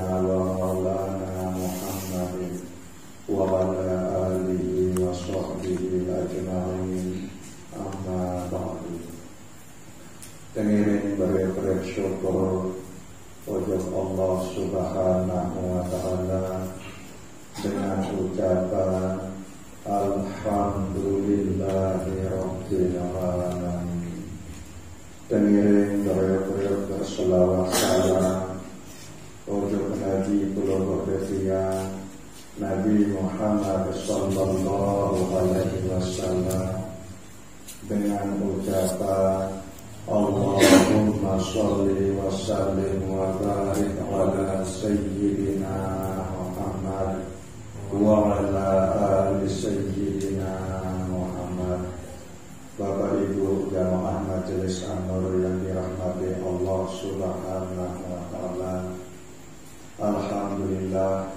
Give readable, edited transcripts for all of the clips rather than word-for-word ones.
سيدنا ومولانا محمد وعلى آله وصحبه أجمعين أما بعد. Tengiring bersyukur wajah Allah Subhanahu wa Ta'ala dengan ucapan Alhamdulillahi Rabbil Alamin. Tengiring berselawat salam wajah Nabi Pulau Berfian Nabi Muhammad Sallallahu Alaihi Wasallam dengan ucapan Allahumma sholli wa sallim wa barik ala sayyidina Muhammad wa ala ali sayyidina Muhammad. Bapak Ibu jamaah Majelis An-Nur yang dirahmati Allah Subhanahu wa Ta'ala, alhamdulillah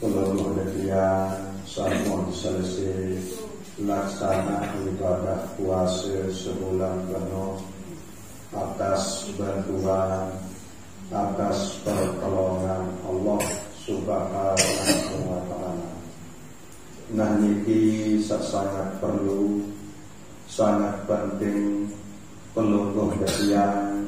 seluruh demikian sampun selesai laksana ibadah puasa sebulan penuh atas bantuan, atas pertolongan Allah Subhanahu wa Ta'ala. Nah niki sangat perlu, sangat penting pelungguh demikian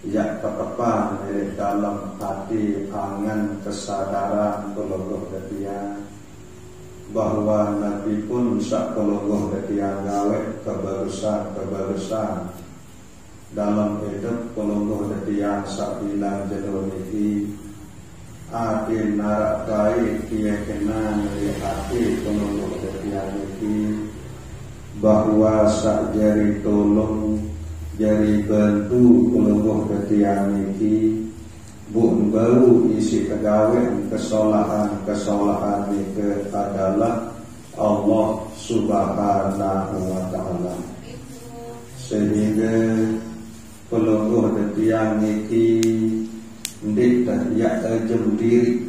yang tetepan di dalam hati angan kesadaran pelungguh demikian bahwa Nabi pun sak pelungguh detiang gawe kebarusan dalam hidup pelungguh detiang sak bilang jenuh niki atin narak baik keyakinan dari hati pelungguh detiang niki bahwa sak jari tolong jari bantu pelungguh detiang niki bun bau isi kegawean kesolahan itu adalah Allah Subhanahu wa Ta'ala. Sehingga pelungguh detiang niki ndik tidak terjem diri,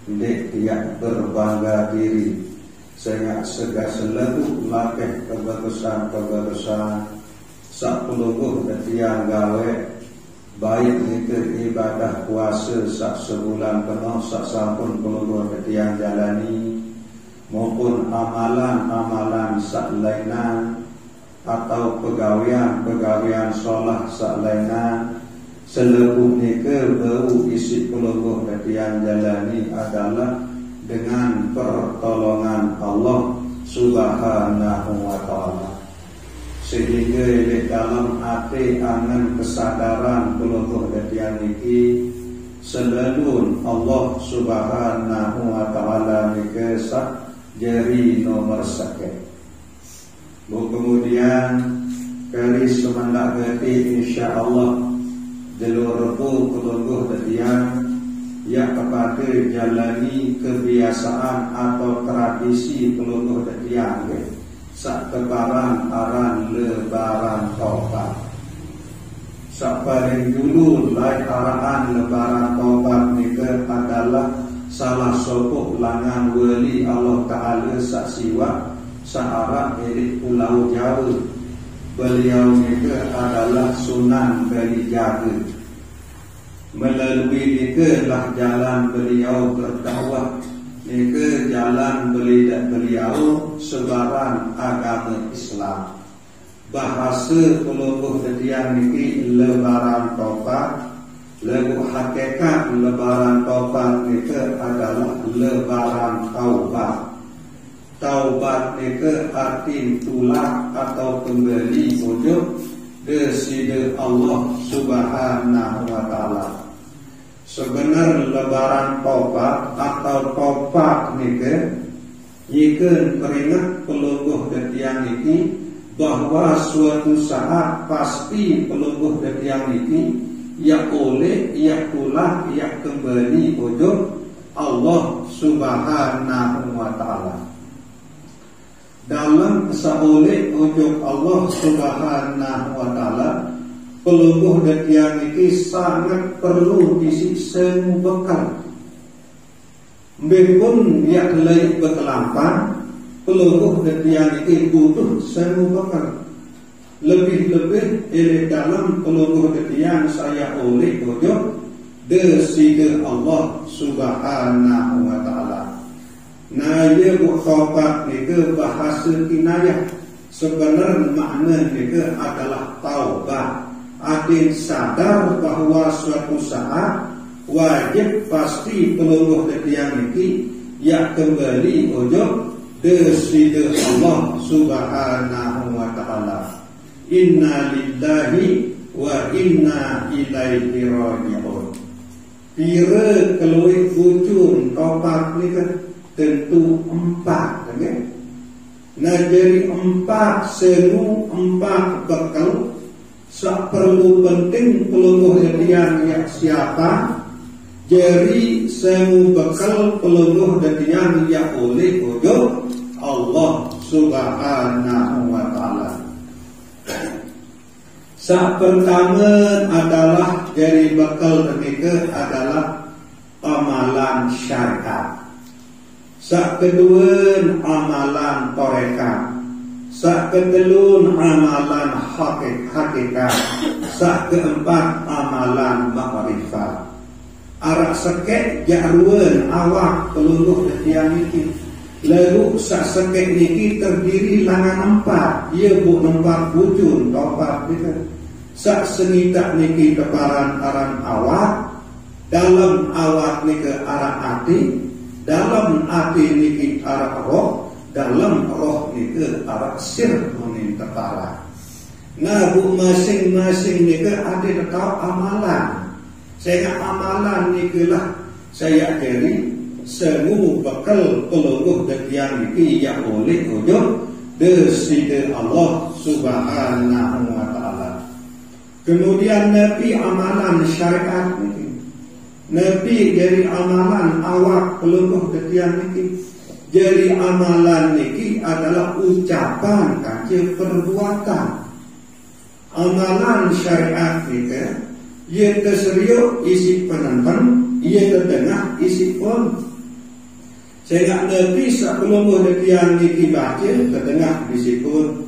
ndik tidak berbangga diri, sehingga segala selalu latih kebagusan sak pelungguh detiang gawe baik itu ibadah puasa sak sebulan penuh sak sampun pelungguh detiang jalani maupun amalan-amalan sak lainan atau pegawaian sholat sak lainan selebuh nike bau isi pelungguh detiang jalani adalah dengan pertolongan Allah Subhanahu wa Ta'ala. Sehingga di dalam hati angan kesadaran pelungguh detiang niki selalu Allah Subhanahu wa Ta'ala niki sak jari nomor sakit. Kemudian kali semendak gati insyaallah jalur rebu pelungguh detiang ya kepada jalani kebiasaan atau tradisi pelungguh detiang sak kebaran aran lebaran taubat. Sak paling dulu lai araan lebaran taubat nika adalah salah satu langan wali Allah Ta'ala sak siwa sahara dari Pulau Jawa. Beliau nika adalah Sunan Kalijaga. Melalui nika lah jalan beliau berdakwah. Nika jalan beliau sebaran agama Islam. Bahasa pelungguh detiang niki lebaran taubat. Lagu hakikat lebaran taubat nika adalah lebaran taubat. Taubat nika arti tulak atau kembali wujud desida Allah Subhanahu wa Ta'ala. Sebenar lebaran taubat atau taubat nike jika peringat pelungguh detiang niki bahwa suatu saat pasti pelungguh detiang niki ia oleh ia pula ia kembali wujud Allah Subhanahu wa Ta'ala. Dalam seoleh wujud Allah Subhanahu wa Ta'ala pelungguh detiang ini sangat perlu isi semu bekal. Meskipun dia kelai berkelampan, pelungguh detiang ini butuh semu bekal. Lebih-lebih dalam pelungguh detiang saya oleh wujud desida Allah Subhanahu wa taala. Nah, ia taubat ni ke bahasa kinayah. Sebenarnya makna ni ke adalah taubat. Adin sadar bahawa suatu saat wajib pasti peluluh detiang ini ia kembali ojo desida Allah Subhanahu wa taala. Inna lillahi wa inna ilaihi raji'un. Kira keluih ujung taubat ni kan tentu 4, okay? Nah, jadi 4 semu 4 bekal. Sak perlu penting peluluh detiang yang siapa? Jadi semu bekal peluluh detiang yang oleh ojo Allah Subhanahu wa taala. Sak pertama adalah dari bekal mereka adalah amalan syariat. Sak kedua amalan tarekat. Sak ketelun amalan hakikat. Sak keempat amalan makrifat. Arak sekek jaruan awak peluluh detiang ini. Lalu sak sekek ini terdiri langan 4. Ia bu 4 wujud taubat kita. Sak sengitak niki teparan aran awak. Dalam awak ni ke arah hati. Dalam hati niki arah roh. Dalam roh ni ke arah sir ni tepara. Nah, bu masing-masing ni ke ada tetap amalan. Saya amalan ni ke lah saya jadi semu bekal peluluh detiang ini yang oleh ojo desida Allah Subhanahu wa taala. Kemudian Nabi amalan syariat ini. Nabi dari amalan awak peluluh detiang ini. Jadi amalan niki adalah ucapan kaki perbuatan. Amalan syariat kita, ia terseriuk isi penonton, ia terdengar isi pun. Sehingga Nabi sebelum detiang niki baca, terdengar isi pun.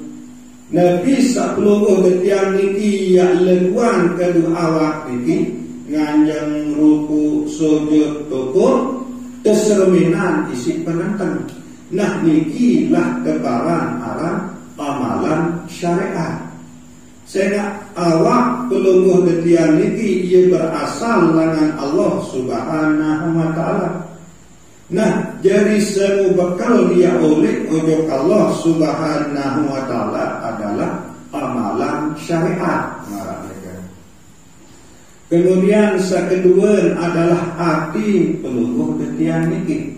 Nabi sebelum detiang niki yang leguan kedua awak niki, nganjang ruku sujud tukuk, keserminan isi penonton. Nah, nikilah kebaran arah amalan syariat. Sehingga awak peluluh detiang niki ia berasal dengan Allah Subhanahu wa taala. Nah, jadi semu bekal dia oleh ojok Allah Subhanahu wa taala adalah amalan syariat. Kemudian kedua adalah hati peluluh detiang niki.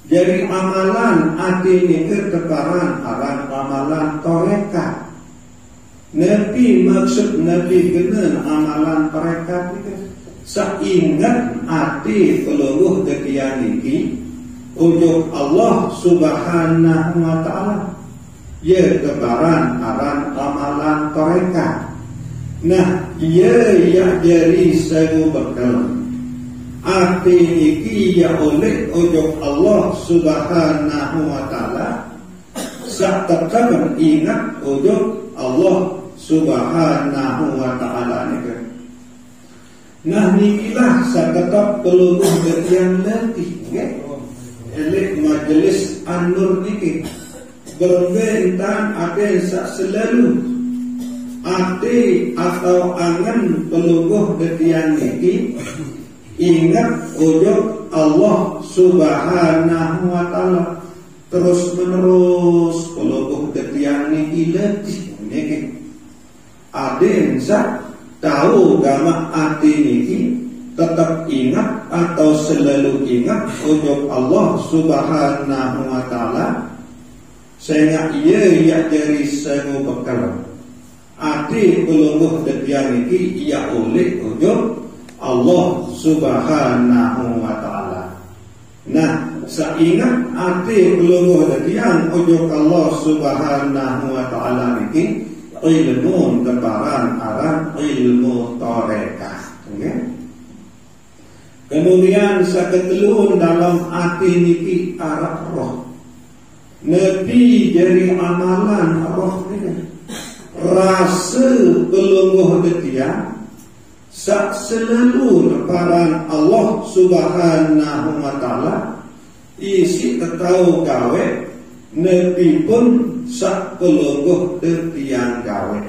Jadi amalan hati niki teparan aran amalan tarekat. Nabi maksud Nabi kena amalan tarekat itu. Seingat hati peluluh detiang niki ujung Allah Subhanahu wa taala. Ia teparan aran amalan tarekat. Nah, ia yang jadi semu bekal. Hati niki ya oleh ujung Allah Subhanahu wa taala. Sak tetap ingat ujung Allah Subhanahu wa taala ni. Nah, nikilah sak tetap peluluh detiang letih, elek majelis An-Nur niki. Berbentan ada sak selalu hati atau angan peluluh detiang niki ingat ujung Allah Subhanahu wa taala. Terus menerus peluluh detiang niki letih niki. Ada sak tahu gama hati niki tetap ingat atau selalu ingat ujung Allah Subhanahu wa taala. Sehingga ia yang jadi semu bekal. Hati peluluh detiang niki ia oleh ujung Allah Subhanahu wa taala. Nah, seingat hati peluluh detiang ujung Allah Subhanahu wa taala niki ilmu tebaran aran ilmu tarekat. Okay? Kemudian saketelun dalam hati niki arah roh. Nabi dari amalan roh ni rasa peluluh detiang sak selalu leparan Allah Subhanahu wa ta'ala isi tetau gawe nepi pun sak pelungguh tiang gawe.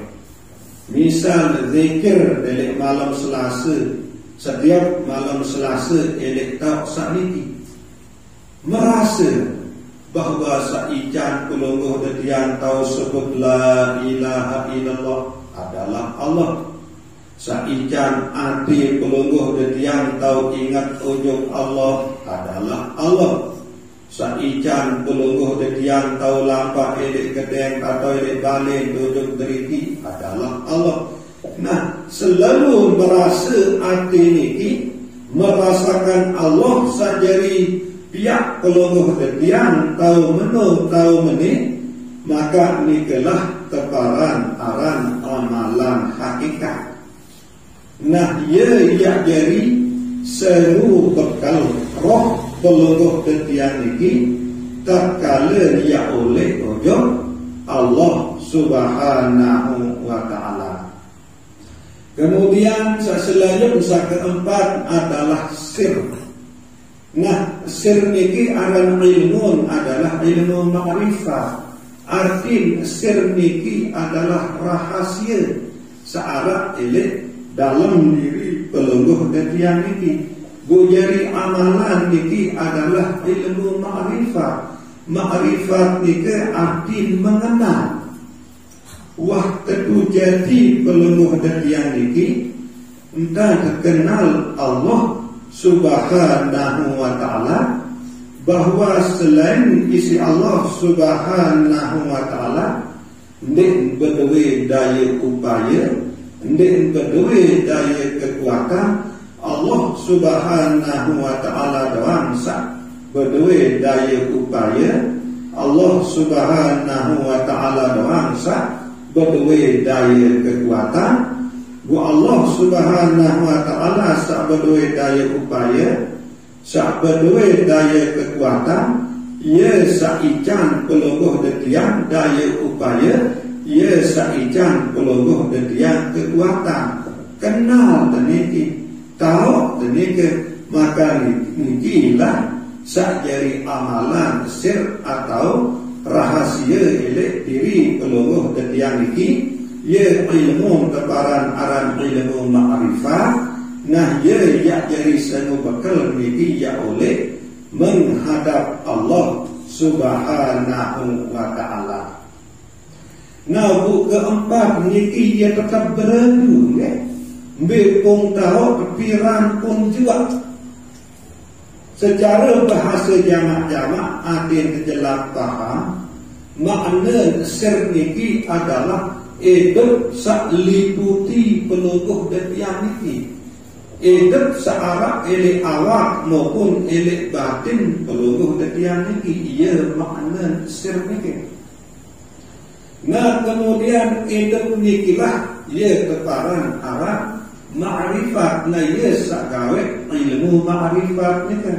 Misal zikir delik malam Selasa, setiap malam Selasa elek tak sakniki merasa bahawa saijan pelungguh tiang tahu sebut la ilaha illallah adalah Allah. Saijan arti pelungguh tiang tahu ingat ujung Allah adalah Allah. Saijan pelungguh tiang tahu lampak elek gedeng atau elek balik duduk deriti adalah Allah. Nah, selalu merasa hati niki merasakan Allah sajari pihak pelungguh tiang tahu menu tahu meni, maka nikalah teparan aran amalan hakikat. Nah, ia jadi seru bekal roh pelungguh tiang niki tak kala dia oleh ujung Allah Subhanahu wa ta'ala. Kemudian selanjutnya keempat adalah sir. Nah, sir niki aran ilmun adalah ilmu ma'rifah. Arti sir niki adalah rahasia searah elek dalam diri pelungguh tiang niki. Bujari amalan niki adalah ilmu ma'rifah. Ma'rifat niki arti mengenal. Wah tetu jati pelungguh tiang niki entah terkenal Allah Subhanahu wa ta'ala, bahawa selain isi Allah Subhanahu wa ta'ala ndik berdua daya upaya, ndik berdua daya kekuatan. Allah Subhanahu wa ta'ala doang sak berdua daya upaya. Allah Subhanahu wa ta'ala doang sak berdua daya kekuatan. Allah Subhanahu wa ta'ala sak berdua daya upaya, sak berdua daya kekuatan. Ia saijan pelungguh tiang daya upaya, ia saijan pelungguh tiang kekuatan. Kenal teniki, tahu teniki, maka nikilah sak jari amalan sir atau rahasia elek diri pelungguh tiang niki. Ia ilmu teparan aran ilmu ma'rifah. Nah, ia jadi senu bekal niki ya oleh menghadap Allah Subhanahu wa ta'ala. Nah, bu keempat niki ia tetap berendu ya. Bepung tahu pikiran pun juga. Secara bahasa jamak-jamak ada kejelak paham. Makna sir niki adalah edep sak liputi pelungguh tiang niki. Edep searah elek awak maupun elek batin pelungguh tiang niki. Ia makna sir niki. Nah, kemudian edep nikilah ia keparan arah ma'rifat. Nah, ia sak gawe ilmu ma'rifat niki.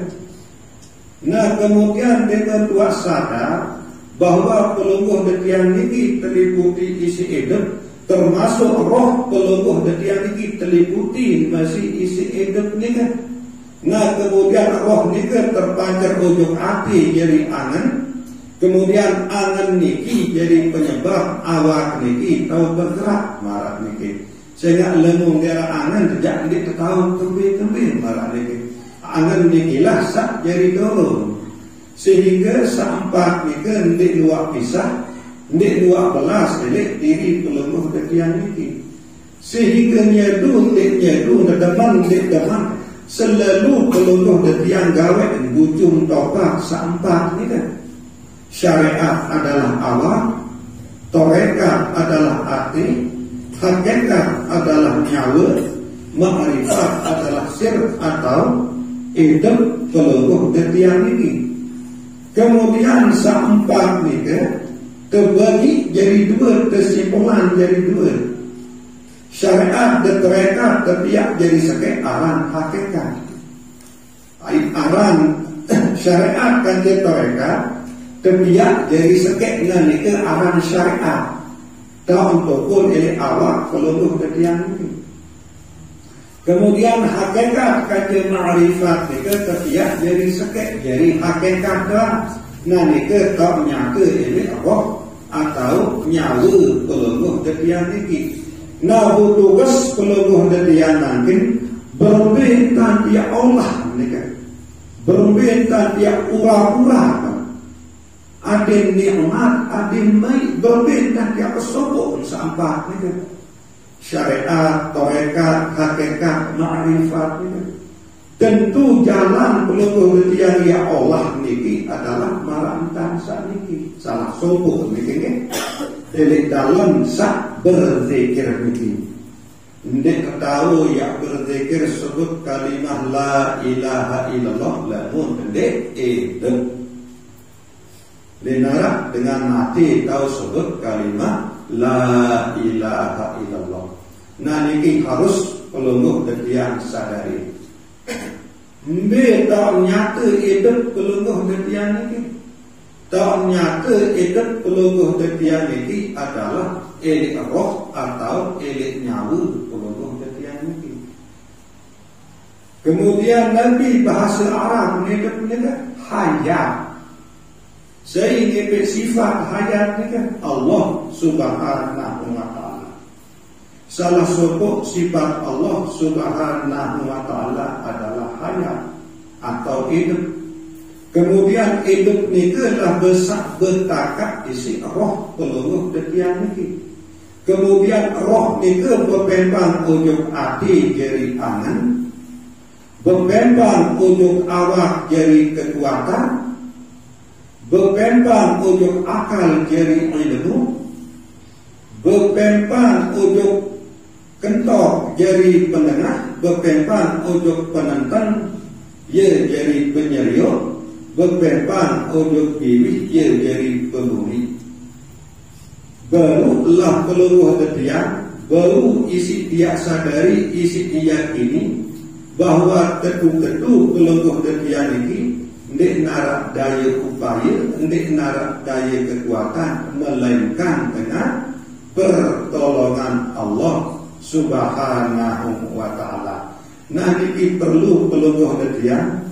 Nah, kemudian kita tuas sadar bahawa pelungguh tiang niki terliputi isi edep, termasuk roh pelungguh tiang niki terliputi masih isi edep niki. Nah, kemudian roh niki terpancar ujung hati jadi angan. Kemudian angan niki jadi penyebab awak niki tahu bergerak marak niki. Sehingga lemu dia angan sejak dia tahu tembe marak niki. Angan niki lah sak jadi dorong. Sehingga sampai niki ndik luak pisah, ndik luak belas elek diri pelungguh tiang niki. Sehingga nyedu ndik nyedu deman ndik deman selalu pelungguh tiang gawe bujung topak sampai niki. Syariat adalah awal, tarekat adalah arti, hakikat adalah nyawa, ma'rifat adalah sir atau edep pelungguh tiang niki. Kemudian seempat ni terbagi jadi dua, kesimpulan jadi dua. Syariat dan tarekat terpiak jadi sekek aran hakikat. Aran syariat kan jadi tarekat terpiak jadi sekek dengan ni aran syariat. Tak untuk pun oleh awak pelungguh tiang ini. Kemudian hakikat kata ma'rifat ni ke ketiak jadi sekek jadi hakikat dah. Nah ni ke tak nyata ini apa atau nyawa pelungguh detian ni. Nah butugas pelungguh detian nanti berbentang dia Allah ni ke. Berbentang dia pura-pura. Adin nikmat, adin mai berbentang dia kesobok sampah ni ke. Syariat, tarekat, hakikat, ma'rifat ini. Tentu jalan pelungguh detian ya Allah niki adalah marantan saniki. Salah sopo niki ke. Dari dalam sak berzikir niki. Ndek ketahu ya berzikir sebut kalimah la ilaha illallah lamun ndek edep. Lenara dengan mati tahu sebut kalimah la ilaha illallah. Nah ini harus pelungguh detian sadari. Mbe tak nyata hidup pelungguh detian ini. Tak nyata hidup pelungguh detian ini adalah elit roh atau elit nyawa pelungguh detian ini. Kemudian Nabi bahasa Arab menyebut hayat. Sehingga sifat hayat ni kan Allah Subhanahu wa ta'ala. Salah satu sifat Allah Subhanahu wa ta'ala adalah hayat atau hidup. Kemudian hidup ni telah besar bertakat isi roh pelungguh detian ni. Kemudian roh ni ke berpembang ujung hati jari angan, berpembang ujung awak jari kekuatan, berpembang ujung akal jari ilmu, berpembang ujung kentok jari penengah, berpembang ujung penentang ia jari penyeriuk, berpembang ujung bibih ia jari pembuli. Barulah pelungguh detian, baru isi dia sadari, isi dia kini bahawa tetu-tetu pelungguh detian ini ndek narak daya upaya, ndek narak daya kekuatan, melainkan dengan pertolongan Allah Subhanahu wa ta'ala. Nah ini perlu pelungguh detian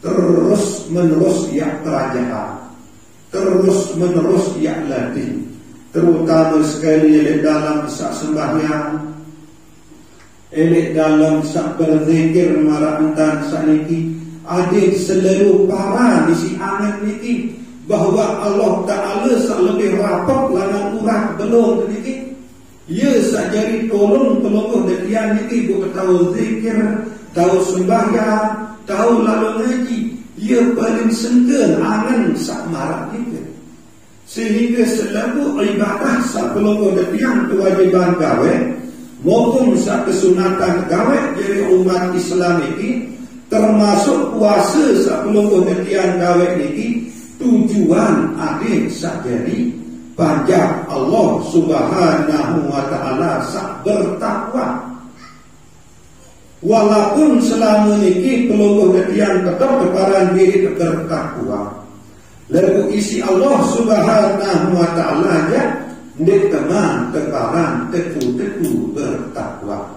terus menerus ya kerajaan, terus menerus ya latih, terutama sekali dalam sak sembahyang, dalam sak berzikir marantan saniki. Adik selalu para di si angan niki bahawa Allah Ta'ala lebih rapat langan urang belum niki. Ia sajari tolong pelungguh detian niki buat tahu zikir, tahu sembahyang, tahu lalu ngaji. Ia paling sengken angan sak marak kita. Sehingga selalu ibadah sak pelungguh detian kewajiban gawe maupun sak kesunatan gawe dari umat Islam ini. Termasuk puasa sak pelungguh detian gawe niki tujuan adik sak jadi pajak Allah Subhanahu wa ta'ala sak bertakwa. Walaupun selama niki pelungguh detian tetap keparan diri bertakwa, lalu isi Allah Subhanahu wa ta'ala aja ndek teman keparan tetu-tetu bertakwa.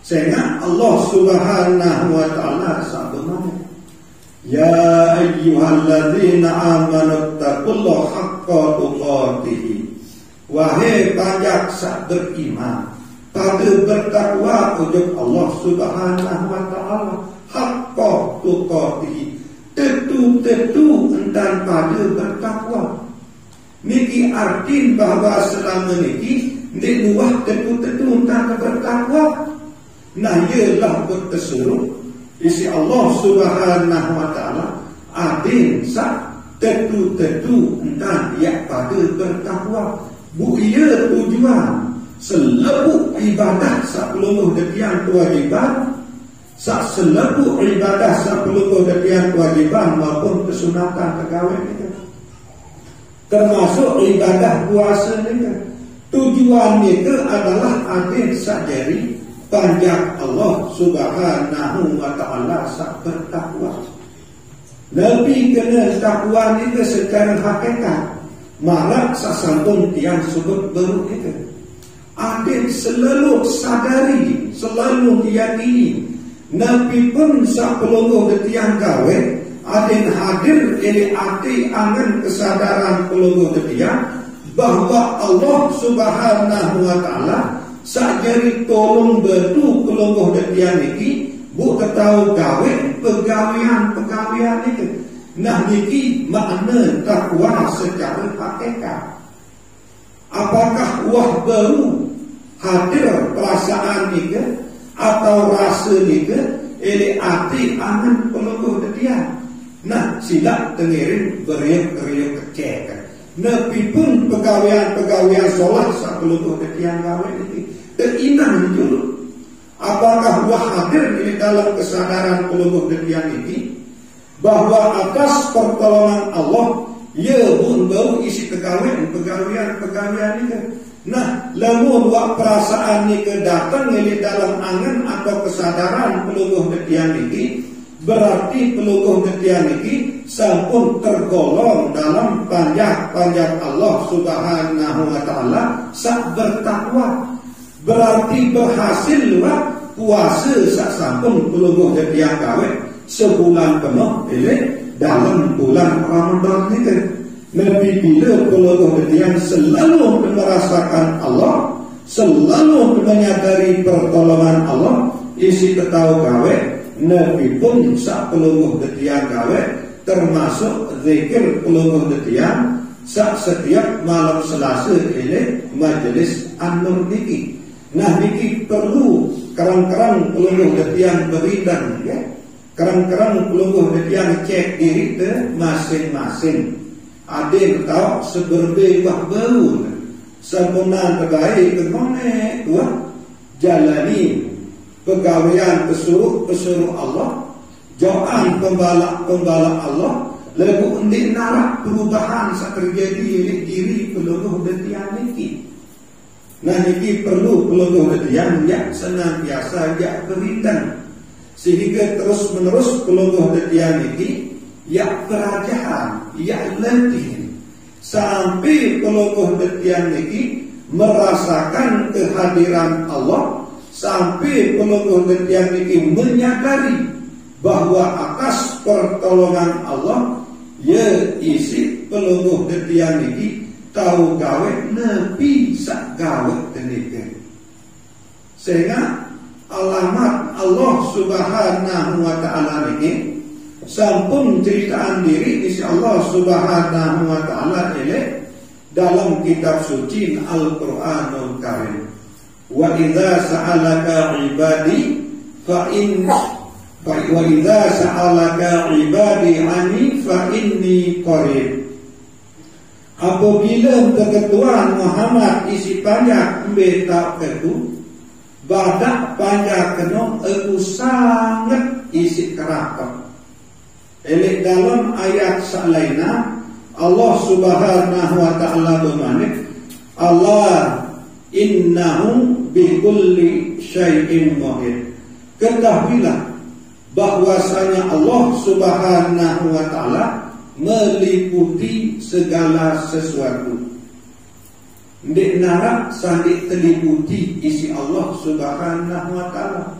Sehingga Allah Subhanahu wa ta'ala sabda, ya ayyuhalladzina amanu taqullaha haqqa tuqatih. Wahai pajak sak beriman, pada bertakwa ujub Allah Subhanahu wa ta'ala haqqa tuqatih. Tetu-tetu entan pada bertakwa. Niki arti bahawa selama niki ndek luah tetu-tetu entan bertakwa. Nah ialah bertesuruh isi Allah Subhanahu wa ta'ala adin sak tetu-tetu entan ya pada bertakwa. Bu ia tujuan selebu ibadah sak pelungguh detian kewajiban, sak selebu ibadah sak pelungguh detian kewajiban maupun kesunatan pegawai kita. Termasuk ibadah puasa kita. Tujuan itu adalah adin sak jari panjang Allah Subhanahu wa ta'ala sak bertakwa. Lebih kena takwa ni ke secara hakikat. Malah sasantun tiang sebut baru kita. Adik selalu sadari selalu diyakini Nabi pun sak pelungguh detiang gawe aden hadir ini ati angen kesadaran pelungguh detiang bahwa Allah Subhanahu wa taala sakjari tolong betu pelungguh detiang niki bu ketau gawe pegawean itu. Nah niki makna takwa secara hakikat. Apakah wah baru hadir perasaan niki atau rasa niki ele ati angen pelungguh detiang. Nah silap dengerin beriak-beriak kecek. Nabi pun pegawaian solat sak pelungguh detiang gawe niki keinang dulu. Apakah wah hadir di dalam kesadaran pelungguh detiang ini bahwa atas pertolongan Allah ya pun baru isi pegawaian itu. Nah lamun wak perasaan ini kedatang di dalam angan atau kesadaran pelungguh detiang ini berarti pelungguh detiang ini sampun tergolong dalam panjang Allah Subhanahu wa taala sak bertakwa. Berarti berhasil puasa sak sampun pelungguh detiang gawe sebulan penuh ini dalam bulan Ramadan ini. Nabi bila pelungguh detiang selalu merasakan Allah, selalu menyadari pertolongan Allah, isi ketahu gawe Nabi pun sak pelungguh detiang gawe termasuk zikir pelungguh detiang sak setiap malam Selasa ini majelis An-Nur niki. Nah niki perlu kerang-kerang pelungguh detiang beridan ya. Kerang-kerang pelungguh detiang cek diri ke masing-masing. Ada yang tahu seberbebah baru sempurna terbaik kemana tuah jalani pegawaian pesuruh Allah, jauhan pembalak Allah, lalu undik narak perubahan yang terjadi di diri pelungguh detiang niki. Nah ini perlu pelungguh detiang yang senantiasa yang beridan sehingga terus menerus pelungguh detiang ini yang kerajaan, yang letih sampai pelungguh detiang ini merasakan kehadiran Allah, sampai pelungguh detiang ini menyadari bahwa atas pertolongan Allah ya isi pelungguh detiang ini tahu gawe Nabi sak gawe demikian. Sehingga alamat Allah Subhanahu wa taala ini sampun ceritaan diri isi Allah Subhanahu wa taala ini dalam kitab suci Al-Qur'anul Karim. Wa idza sa'alaka ibadi fa idza sa'alaka ibadi anni fa inni qarib. Apabila keketuan Muhammad isi panjang beta ketu badak panjang kena aku sangat isi kerabat. Elek dalam ayat salaina Allah Subhanahu wa taala bermanik Allah innahu bikulli syai'in muhit. Ketahuilah bahwasanya Allah Subhanahu wa taala meliputi segala sesuatu. Ndik narak sandik terliputi isi Allah Subhanahu wa taala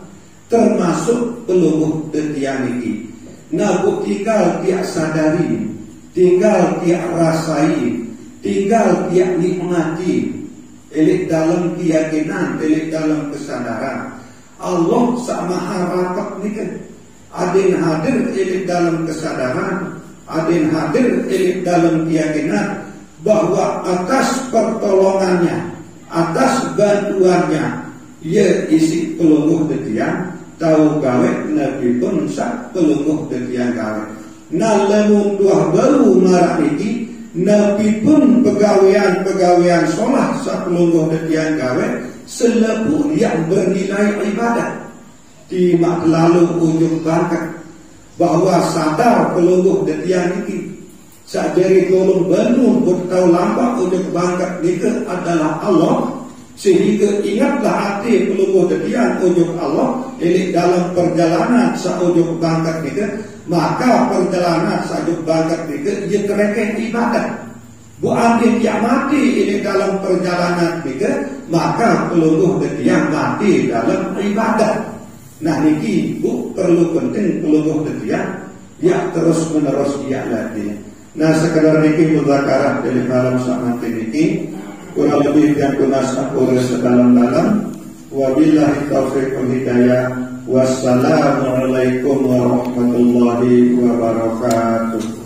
termasuk pelungguh detiang ini. Nah tinggal tiak sadari, tinggal tiak rasai, tinggal tiak nikmati, elik dalam keyakinan, elik dalam kesadaran Allah sama harapat ni kan. Adin hadir elik dalam kesadaran, adin hadir elik dalam keyakinan bahwa atas pertolongannya, atas bantuannya, ia isi pelungguh detiang tahu gawe Nabi pun sak pelungguh detiang gawe. Nah lamun tuah baru marah ini Nabi pun pegawaian solat sak pelungguh detiang gawe selebu yang bernilai ibadah. Di mak lalu ujung bangkat bahwa sadar pelungguh detiang ini sakjari tolong bandung bertahu lampak ujung bangkat ini adalah Allah. Sehingga ingatlah hati pelungguh detiang ujung Allah ini dalam perjalanan saujung bangkat ini, maka perjalanan saujung bangkat ini ia terkait ibadah. Bu ambil yang mati ini dalam perjalanan kita, maka peluluh yang mati dalam ibadat. Nah niki bu perlu penting peluluh ya terus menerus ya lagi. Nah sekedar niki mudzakarah dari malam sama niki kurang lebih yang kunas aku sedalam-dalam. Wabillahi taufiq wal hidayah. Wassalamualaikum warahmatullahi wabarakatuh.